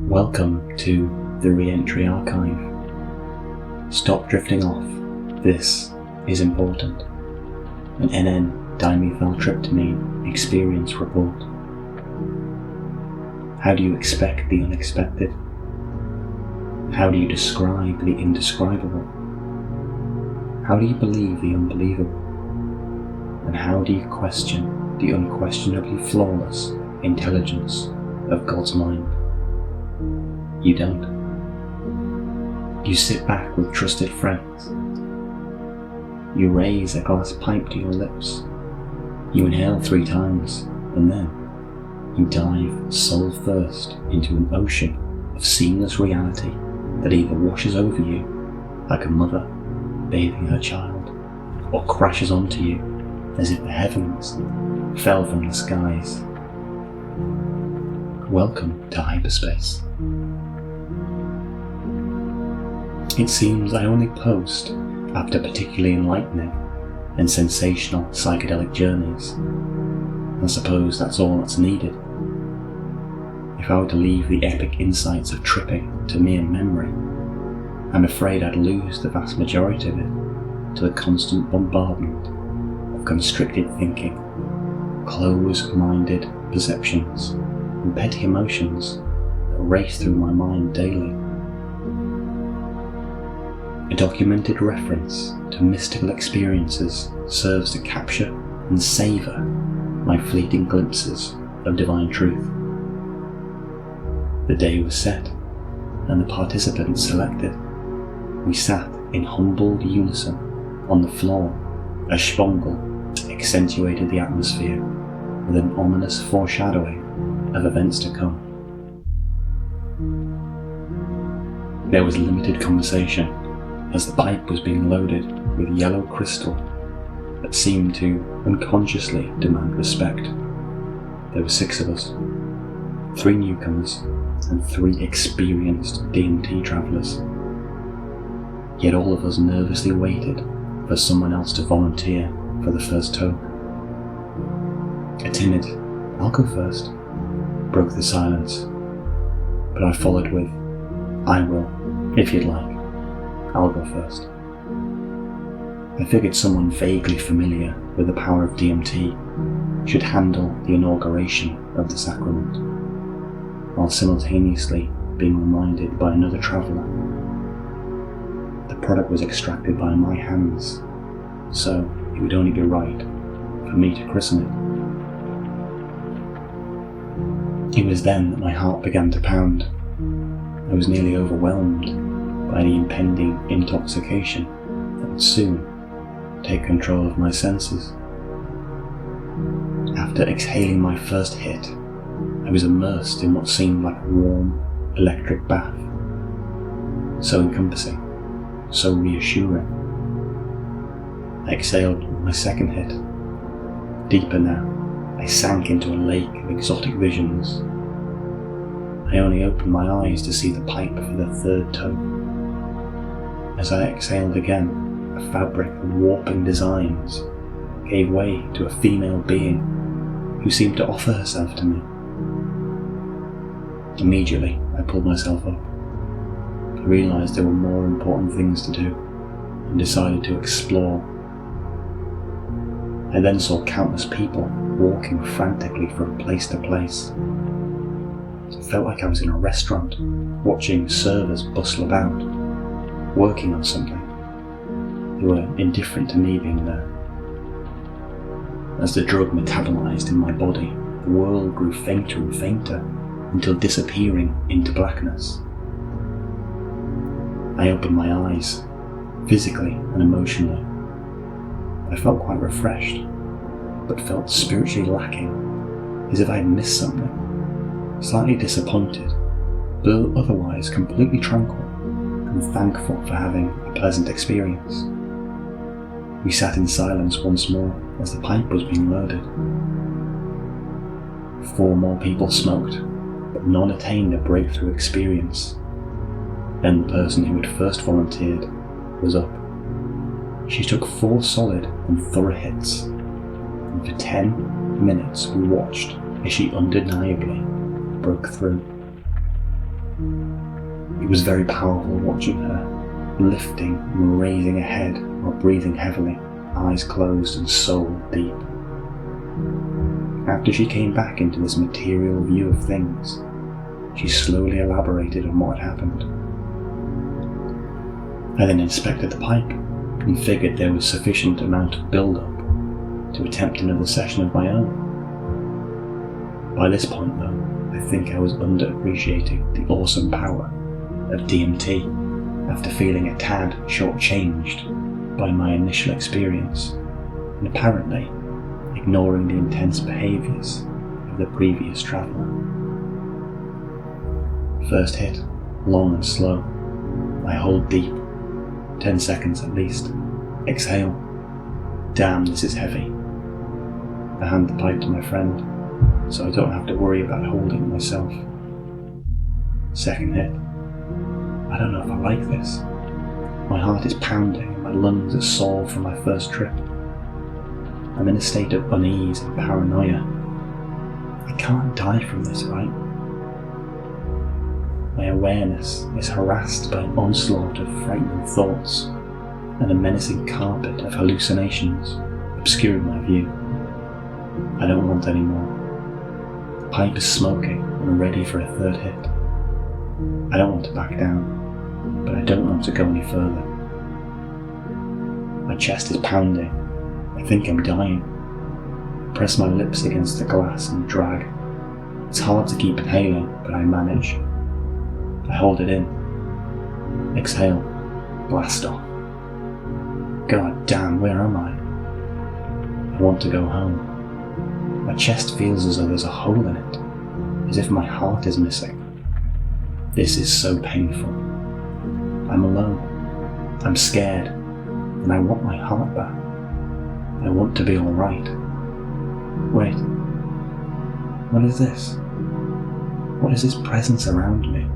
Welcome to the Re-Entry Archive. Stop drifting off. This is important. An N-dimethyltryptamine experience report. How do you expect the unexpected? How do you describe the indescribable? How do you believe the unbelievable? And how do you question the unquestionably flawless intelligence of God's mind? You don't. You sit back with trusted friends. You raise a glass pipe to your lips. You inhale 3 times, and then you dive soul first into an ocean of seamless reality that either washes over you like a mother bathing her child, or crashes onto you as if the heavens fell from the skies. Welcome to hyperspace. It seems I only post after particularly enlightening and sensational psychedelic journeys. I suppose that's all that's needed. If I were to leave the epic insights of tripping to mere memory, I'm afraid I'd lose the vast majority of it to the constant bombardment of constricted thinking, closed-minded perceptions, and petty emotions that race through my mind daily. A documented reference to mystical experiences serves to capture and savour my fleeting glimpses of divine truth. The day was set, and the participants selected. We sat in humbled unison on the floor as Schwongel accentuated the atmosphere with an ominous foreshadowing of events to come. There was limited conversation as the pipe was being loaded with yellow crystal that seemed to unconsciously demand respect. There were 6 of us, 3 newcomers and 3 experienced DMT travellers. Yet all of us nervously waited for someone else to volunteer for the first toke. A timid, "I'll go first," broke the silence, but I followed with, "I will, if you'd like. I'll go first." I figured someone vaguely familiar with the power of DMT should handle the inauguration of the sacrament, while simultaneously being reminded by another traveller. The product was extracted by my hands, so it would only be right for me to christen it. It was then that my heart began to pound. I was nearly overwhelmed by the impending intoxication that would soon take control of my senses. After exhaling my first hit, I was immersed in what seemed like a warm, electric bath. So encompassing, so reassuring. I exhaled my second hit. Deeper now, I sank into a lake of exotic visions. I only opened my eyes to see the pipe for the 3rd toke. As I exhaled again, a fabric of warping designs gave way to a female being who seemed to offer herself to me. Immediately, I pulled myself up. I realised there were more important things to do and decided to explore. I then saw countless people walking frantically from place to place. It felt like I was in a restaurant, watching servers bustle about, working on something. They were indifferent to me being there. As the drug metabolized in my body, the world grew fainter and fainter until disappearing into blackness. I opened my eyes, physically and emotionally. I felt quite refreshed, but felt spiritually lacking, as if I had missed something. Slightly disappointed, but otherwise completely tranquil and thankful for having a pleasant experience. We sat in silence once more as the pipe was being loaded. 4 more people smoked, but none attained a breakthrough experience. Then the person who had first volunteered was up. She took 4 solid and thorough hits, and for 10 minutes we watched as she undeniably broke through. It was very powerful watching her, lifting and raising her head while breathing heavily, eyes closed and soul deep. After she came back into this material view of things, she slowly elaborated on what had happened. I then inspected the pipe and figured there was sufficient amount of build-up to attempt another session of my own. By this point though, I think I was underappreciating the awesome power of DMT after feeling a tad shortchanged by my initial experience and apparently ignoring the intense behaviours of the previous traveller. First hit, long and slow. I hold deep, 10 seconds at least. Exhale. Damn, this is heavy. I hand the pipe to my friend, so I don't have to worry about holding it myself. Second hit. I don't know if I like this. My heart is pounding and my lungs are sore from my first trip. I'm in a state of unease and paranoia. I can't die from this, right? My awareness is harassed by an onslaught of frightening thoughts and a menacing carpet of hallucinations obscuring my view. I don't want any more. The pipe is smoking and ready for a third hit. I don't want to back down, but I don't want to go any further. My chest is pounding. I think I'm dying. I press my lips against the glass and drag. It's hard to keep inhaling, but I manage. I hold it in. Exhale. Blast off. God damn, where am I? I want to go home. My chest feels as though there's a hole in it, as if my heart is missing. This is so painful. I'm alone. I'm scared, and I want my heart back. I want to be alright. Wait. What is this? What is this presence around me?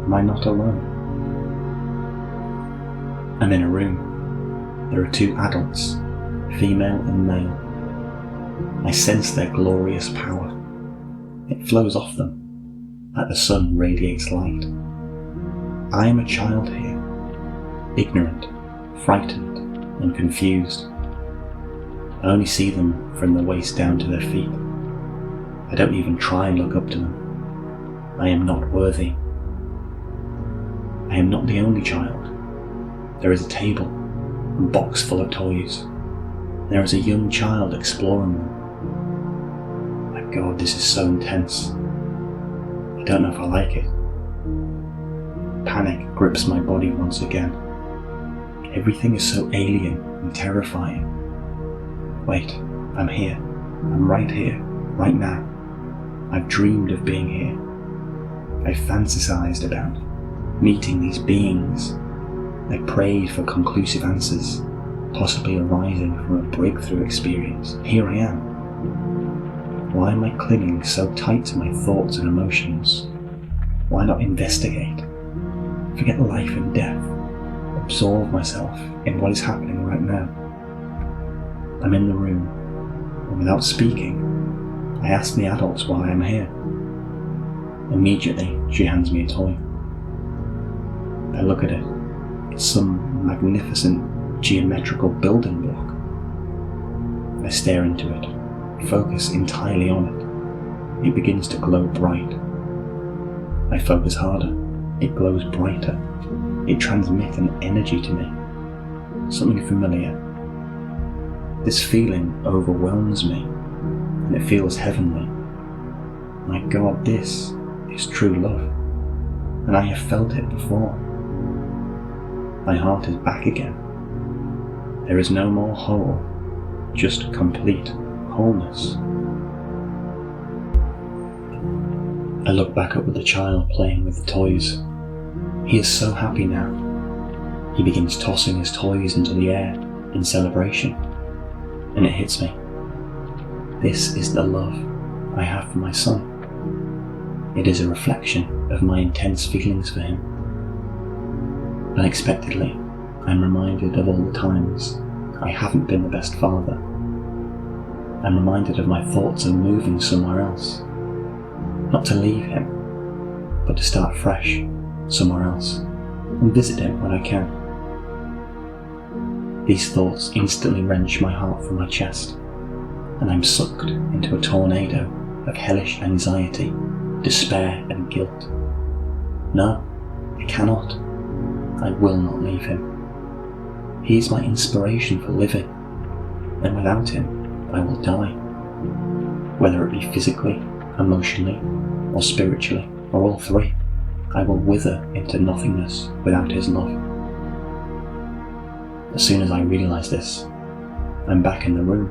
Am I not alone? I'm in a room. There are two adults, female and male. I sense their glorious power. It flows off them, like the sun radiates light. I am a child here, ignorant, frightened, and confused. I only see them from the waist down to their feet. I don't even try and look up to them. I am not worthy. I am not the only child. There is a table, a box full of toys. There is a young child exploring them. My God, this is so intense. I don't know if I like it. Panic grips my body once again. Everything is so alien and terrifying. Wait, I'm here. I'm right here, right now. I've dreamed of being here. I've fantasized about meeting these beings. I prayed for conclusive answers, possibly arising from a breakthrough experience. Here I am. Why am I clinging so tight to my thoughts and emotions? Why not investigate? Forget life and death. Absorb myself in what is happening right now. I'm in the room, and without speaking, I ask the adults why I'm here. Immediately, she hands me a toy. I look at it. It's some magnificent geometrical building block. I stare into it, focus entirely on it. It begins to glow bright. I focus harder. It glows brighter. It transmits an energy to me. Something familiar. This feeling overwhelms me, and it feels heavenly. My God, this is true love, and I have felt it before. My heart is back again. There is no more hole, just complete wholeness. I look back up at the child playing with the toys. He is so happy now. He begins tossing his toys into the air in celebration, and it hits me. This is the love I have for my son. It is a reflection of my intense feelings for him. Unexpectedly, I'm reminded of all the times I haven't been the best father. I'm reminded of my thoughts of moving somewhere else. Not to leave him, but but to start fresh somewhere else and visit him when I can. These thoughts instantly wrench my heart from my chest, and I'm sucked into a tornado of hellish anxiety, despair and guilt. No, I cannot. I will not leave him. He is my inspiration for living, and without him I will die. Whether it be physically, emotionally, or spiritually, or all three, I will wither into nothingness without his love. As soon as I realise this, I'm back in the room.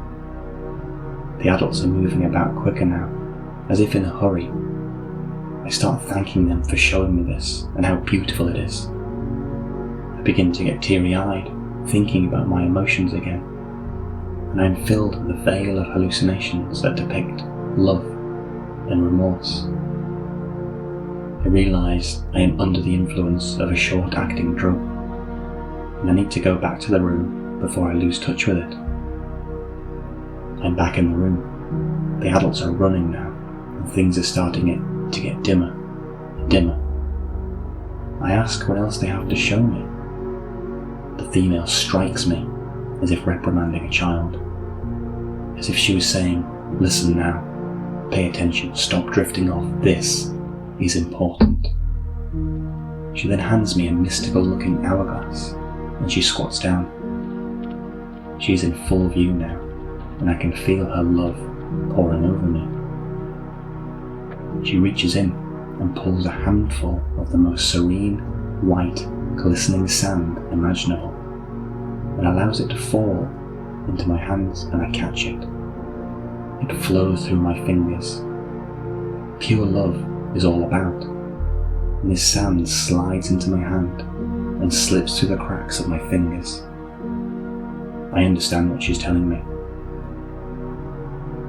The adults are moving about quicker now, as if in a hurry. I start thanking them for showing me this and how beautiful it is. I begin to get teary-eyed, thinking about my emotions again, and I am filled with a veil of hallucinations that depict love and remorse. I realise I am under the influence of a short-acting drug, and I need to go back to the room before I lose touch with it. I'm back in the room. The adults are running now, and things are starting to get dimmer and dimmer. I ask what else they have to show me. The female strikes me, as if reprimanding a child, as if she was saying, "Listen now, pay attention, stop drifting off, this is important." She then hands me a mystical looking hourglass, and she squats down. She is in full view now, and I can feel her love pouring over me. She reaches in and pulls a handful of the most serene, white, glistening sand imaginable, and allows it to fall into my hands, and I catch it. It flows through my fingers. Pure love is all about, and this sand slides into my hand and slips through the cracks of my fingers. I understand what she's telling me.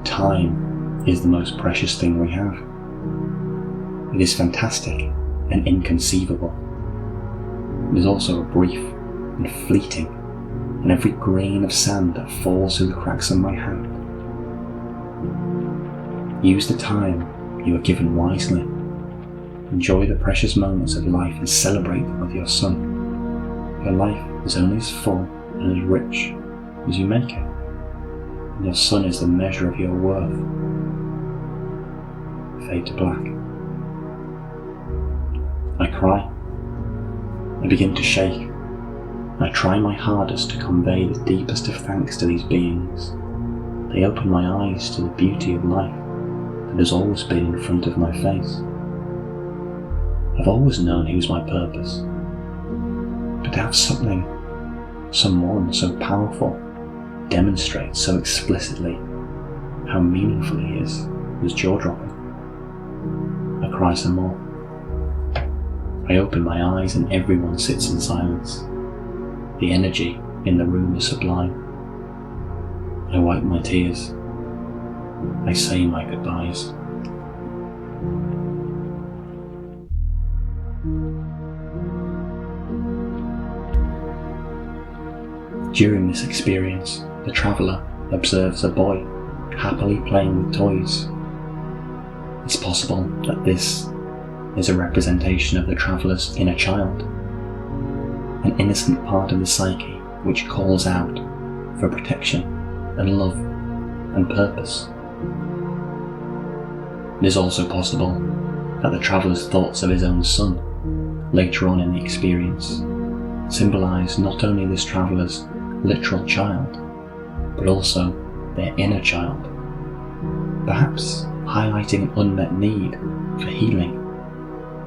Time is the most precious thing we have. It is fantastic and inconceivable. It is also brief and fleeting, and every grain of sand that falls through the cracks of my hand. Use the time you are given wisely. Enjoy the precious moments of life and celebrate them with your son. Your life is only as full and as rich as you make it, and your son is the measure of your worth. Fade to black. I cry. I begin to shake. I try my hardest to convey the deepest of thanks to these beings. They open my eyes to the beauty of life that has always been in front of my face. I've always known he was my purpose, but to have someone so powerful, demonstrate so explicitly how meaningful he is, was jaw-dropping. I cry some more. I open my eyes and everyone sits in silence. The energy in the room is sublime. I wipe my tears. I say my goodbyes. During this experience, the traveller observes a boy happily playing with toys. It's possible that this is a representation of the traveller's inner child, an innocent part of the psyche which calls out for protection and love and purpose. It is also possible that the traveller's thoughts of his own son, later on in the experience, symbolise not only this traveller's literal child, but also their inner child, perhaps highlighting an unmet need for healing,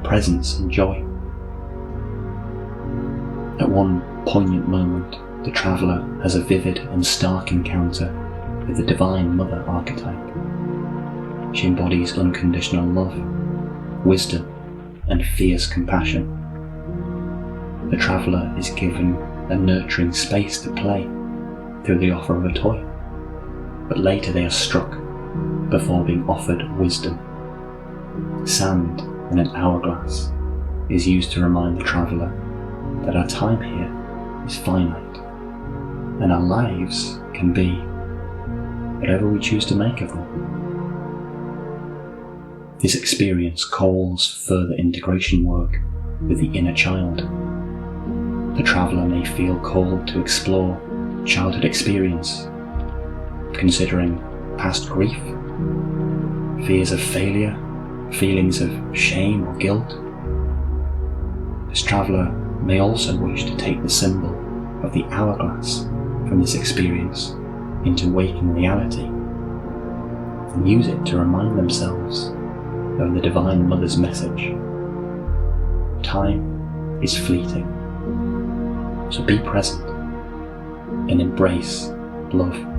presence and joy. At one poignant moment, the traveller has a vivid and stark encounter with the Divine Mother archetype. She embodies unconditional love, wisdom, and fierce compassion. The traveller is given a nurturing space to play through the offer of a toy, but later they are struck before being offered wisdom. Sand in an hourglass is used to remind the traveller that our time here is finite, and our lives can be whatever we choose to make of them. This experience calls further integration work with the inner child. The traveller may feel called to explore childhood experience, considering past grief, fears of failure, feelings of shame or guilt. This traveller may also wish to take the symbol of the hourglass from this experience into waking reality and use it to remind themselves of the Divine Mother's message. Time is fleeting, so be present and embrace love.